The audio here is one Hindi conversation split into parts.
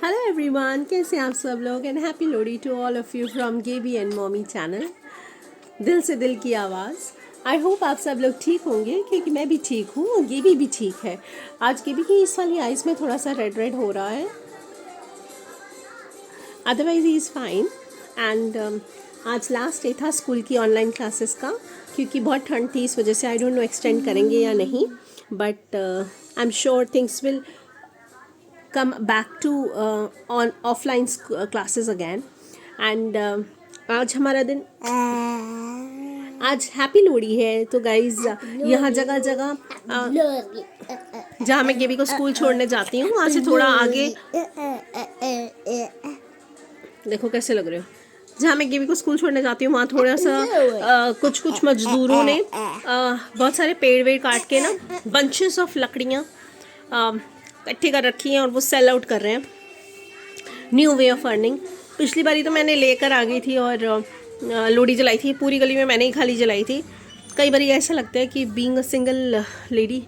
हेलो एवरीवन, कैसे हैं आप सब लोग। And happy Lohri to all of you from Gabby and mommy channel. दिल से दिल की आवाज़। आई होप आप सब लोग ठीक होंगे क्योंकि मैं भी ठीक हूँ और गेबी भी ठीक है। आज गेबी की इस वाली आइज़ में थोड़ा सा रेड रेड हो रहा है, otherwise he is fine. And आज लास्ट डे था स्कूल की ऑनलाइन क्लासेस का, क्योंकि बहुत ठंड थी इस वजह से। आई डोंट नो एक्सटेंड करेंगे या नहीं, but I am sure things will come back to on offline classes again. And आज हमारा दिन, आज हैप्पी लोहड़ी है। तो गाइज यहाँ जगह जगह जहाँ मैं गेबी को स्कूल छोड़ने जाती हूँ वहाँ से थोड़ा आगे देखो कैसे लग रहे हो। जहाँ मैं गेबी को स्कूल छोड़ने जाती हूँ वहाँ थोड़ा सा कुछ मजदूरों ने बहुत सारे पेड़ वेड़ काट के ना बंचेस ऑफ लकड़ियाँ इकट्ठी कर रखी हैं और वो सेल आउट कर रहे हैं। New way of earning. पिछली बारी तो मैंने लेकर आ गई थी और लोहड़ी जलाई थी, पूरी गली में मैंने ही खाली जलाई थी। कई बार ऐसा लगता है कि बीइंग अ सिंगल लेडी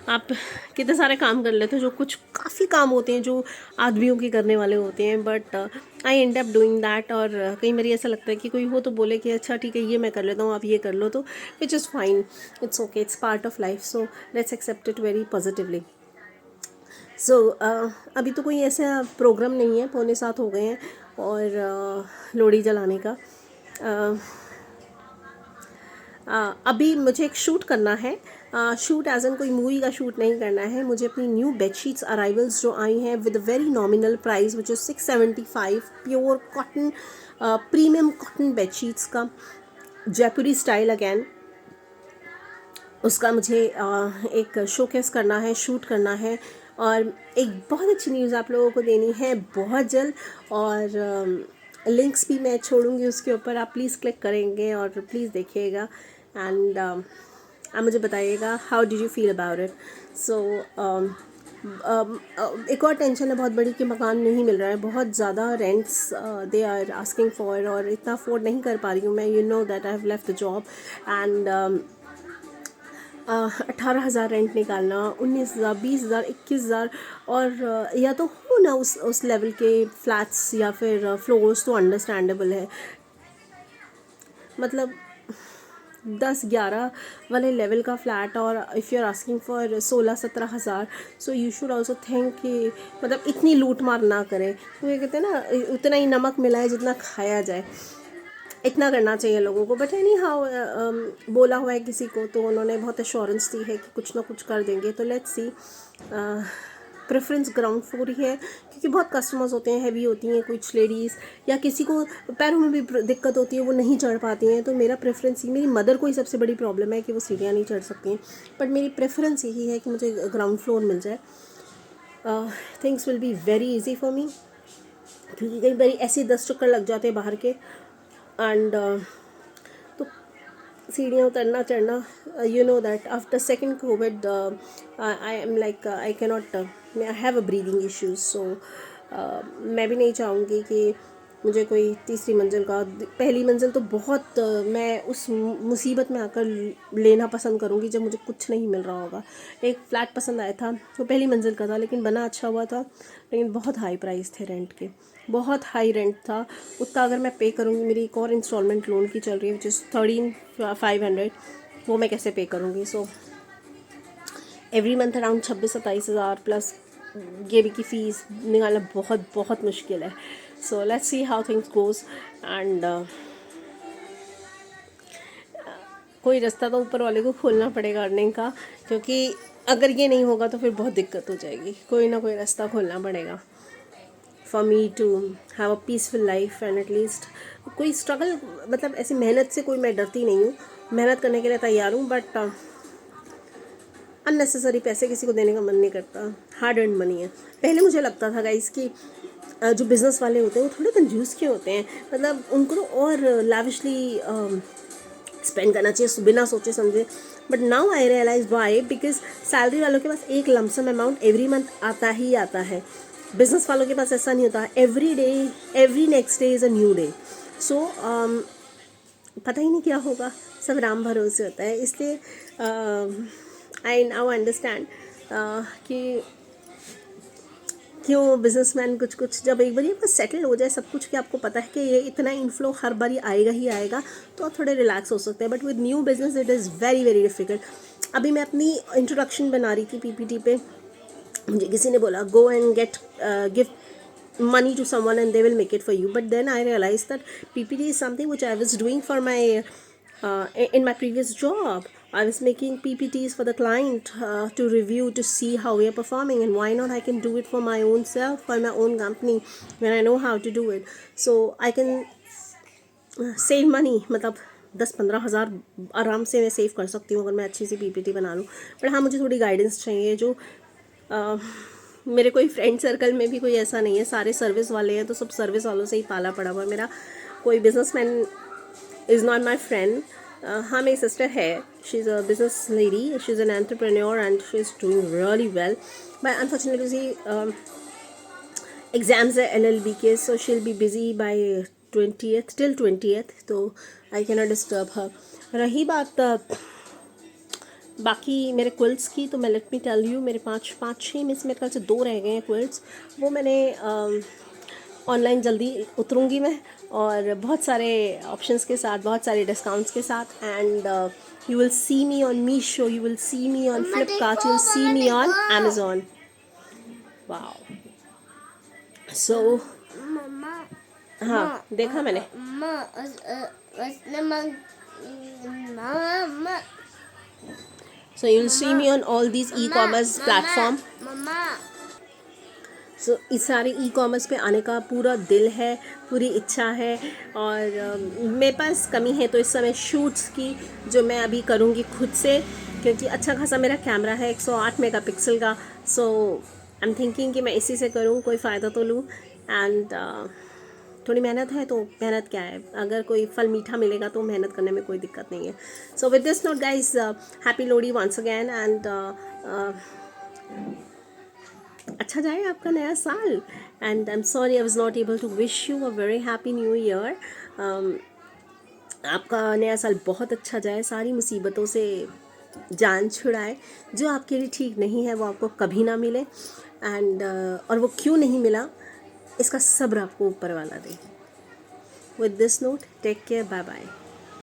आप कितने सारे काम कर लेते हो, जो कुछ काफ़ी काम होते हैं जो आदमियों के करने वाले होते हैं, but I and up doing that. और कई बार ऐसा लगता है कि कोई हो तो बोले कि अच्छा ठीक है ये मैं कर लेता हूँ, आप ये कर लो, तो which is fine, it's okay, it's part of life, so let's accept it very positively. So अभी तो कोई ऐसा प्रोग्राम नहीं है, 6:45 हो गए हैं और लोहड़ी जलाने का। अभी मुझे एक शूट करना है। शूट एज एन कोई मूवी का शूट नहीं करना है, मुझे अपनी न्यू बेडशीट्स अराइवल्स जो आई हैं with very nominal price which is 675, pure cotton, premium cotton bedsheets का जयपुरी स्टाइल अगैन, उसका मुझे एक शोकेस करना है, शूट करना है। और एक बहुत अच्छी न्यूज़ आप लोगों को देनी है बहुत जल्द, और लिंक्स भी मैं छोड़ूंगी उसके ऊपर, आप प्लीज़ क्लिक करेंगे और प्लीज़ देखिएगा। एंड आप मुझे बताइएगा how did you feel about it. So एक और टेंशन है बहुत बड़ी कि मकान नहीं मिल रहा है, बहुत ज़्यादा rents they are asking for, और इतना अफोर्ड नहीं कर पा रही हूँ मैं। You know that I have left the job and 18,000 rent निकालना, 19,000, 20,000, 21,000, और या तो हो ना उस लेवल के फ्लैट्स या फिर फ्लोर्स तो अंडरस्टैंडेबल है, मतलब 10-11 वाले लेवल का फ्लैट, और if you are asking for 16-17,000, so you should also think कि मतलब इतनी लूट मार ना करें। तो ये कहते हैं ना, उतना ही नमक मिलाए जितना खाया जाए, इतना करना चाहिए लोगों को। बट एनी हाउ बोला हुआ है किसी को तो उन्होंने बहुत एश्योरेंस दी है कि कुछ ना कुछ कर देंगे, तो let's see. Preference ground floor ही है क्योंकि बहुत कस्टमर्स होते हैं, हैवी होती हैं कुछ लेडीज़, या किसी को पैरों में भी दिक्कत होती है, वो नहीं चढ़ पाती हैं, तो मेरा प्रेफरेंस ही, मेरी मदर को ही सबसे बड़ी प्रॉब्लम है कि वो सीढ़ियाँ नहीं चढ़ सकती हैं, बट मेरी प्रेफरेंस यही है कि मुझे ग्राउंड फ्लोर मिल जाए। Things will be very easy for me, क्योंकि कई बार ऐसे 10 चक्कर लग जाते हैं बाहर के, एंड तो सीढ़ियाँ उतरना चढ़ना, you know that after second covid I am like I can not, I have a breathing issues, so मैं भी नहीं चाहूँगी कि मुझे कोई तीसरी मंजिल का, पहली मंजिल तो बहुत मैं उस मुसीबत में आकर लेना पसंद करूँगी जब मुझे कुछ नहीं मिल रहा होगा। एक फ़्लैट पसंद आया था, वो पहली मंजिल का था, लेकिन बना अच्छा हुआ था, लेकिन बहुत हाई प्राइस थे रेंट के, बहुत हाई रेंट था। उतना अगर मैं पे करूँगी, मेरी एक और इंस्टॉलमेंट लोन की चल रही है विच इज़ 13,500, वो मैं कैसे पे करूँगी। सो एवरी मंथ अराउंड 26-27 हज़ार प्लस गेबी की फ़ीस निकालना बहुत बहुत मुश्किल है। So let's see how things goes, and कोई रास्ता तो ऊपर वाले को खोलना पड़ेगा अर्निंग का, क्योंकि अगर ये नहीं होगा तो फिर बहुत दिक्कत हो जाएगी। कोई ना कोई रास्ता खोलना पड़ेगा for me to have a peaceful life, and at least कोई स्ट्रगल, मतलब ऐसी मेहनत से कोई मैं डरती नहीं हूँ, मेहनत करने के लिए तैयार हूँ, बट अननेसेसरी पैसे किसी को देने का मन नहीं करता। हार्ड अर्न मनी है। पहले मुझे लगता था गाइस कि जो बिज़नेस वाले होते हैं वो थोड़े कंजूस के होते हैं, मतलब उनको तो और लाविशली स्पेंड करना चाहिए बिना सोचे समझे, but now I realise why, because salary वालों के पास एक लमसम अमाउंट एवरी मंथ आता ही आता है, बिजनेस वालों के पास ऐसा नहीं होता। Every day, every next day is a new day, so पता ही नहीं क्या होगा, सब राम भरोसे होता है। इसलिए आई नाउ अंडरस्टैंड कि क्यों बिजनेसमैन कुछ कुछ जब एक बार ये बस सेटल हो जाए सब कुछ कि आपको पता है कि ये इतना इनफ्लो हर बार आएगा ही आएगा, तो आप थोड़े रिलैक्स हो सकते हैं. But with new business it is very very difficult. अभी मैं अपनी इंट्रोडक्शन बना रही थी पीपीटी पे, मुझे किसी ने बोला go and get give money to someone and they will make it for you. But then I realized that PPT is something which I was doing for my in my previous job. I was making PPTs for the client to review, to see how we are performing, and why not I can do it for my own self, for my own company, when I know how to do it. So I can save money. मतलब 10-15 हज़ार आराम से मैं सेव कर सकती हूँ अगर मैं अच्छी सी पीपीटी बना लूँ. बट हाँ, मुझे थोड़ी गाइडेंस चाहिए. जो मेरे कोई फ्रेंड सर्कल में भी कोई ऐसा नहीं है, सारे सर्विस वाले हैं, तो सब सर्विस वालों से ही पाला पड़ा हुआ. मेरा कोई businessman is not my friend. हाँ, मेरी सिस्टर है, she is a business lady, she is an entrepreneur and she is doing really well. But unfortunately exams है LLB के, so she will be busy by 20th till 20th, तो I can not disturb her. रही बात बाकी मेरे क्विल्ट्स की, तो मैं लेट मी टेल यू, मेरे पाँच छः में से मेरे ख्याल से 2 रह गए हैं क्विल्ट्स. वो मैंने ऑनलाइन जल्दी उतरूँगी मैं, और बहुत सारे ऑप्शंस के साथ, बहुत सारे डिस्काउंट्स के साथ. And you will see me on Meesho, you will see me on Flipkart, you will see me on Amazon. Wow. So हाँ, देखा मैंने. So you'll see me on all these e-commerce platform. सो इस सारे ई-कॉमर्स पे आने का पूरा दिल है, पूरी इच्छा है. और मेरे पास कमी है तो इस समय शूट्स की, जो मैं अभी करूँगी खुद से, क्योंकि अच्छा खासा मेरा कैमरा है 108 मेगापिक्सल का. सो आई एम थिंकिंग कि मैं इसी से करूँ, कोई फ़ायदा तो लूँ. एंड थोड़ी मेहनत है, तो मेहनत क्या है, अगर कोई फल मीठा मिलेगा तो मेहनत करने में कोई दिक्कत नहीं है. So with this note guys, happy Lohri once again. And अच्छा जाए आपका नया साल. And I am sorry I was not able to wish you a very happy new year. आपका नया साल बहुत अच्छा जाए, सारी मुसीबतों से जान छुड़ाए. जो आपके लिए ठीक नहीं है वो आपको कभी ना मिले. एंड और वो क्यों नहीं मिला, इसका सब्र आपको ऊपर वाला दे. With this note, take care, bye bye.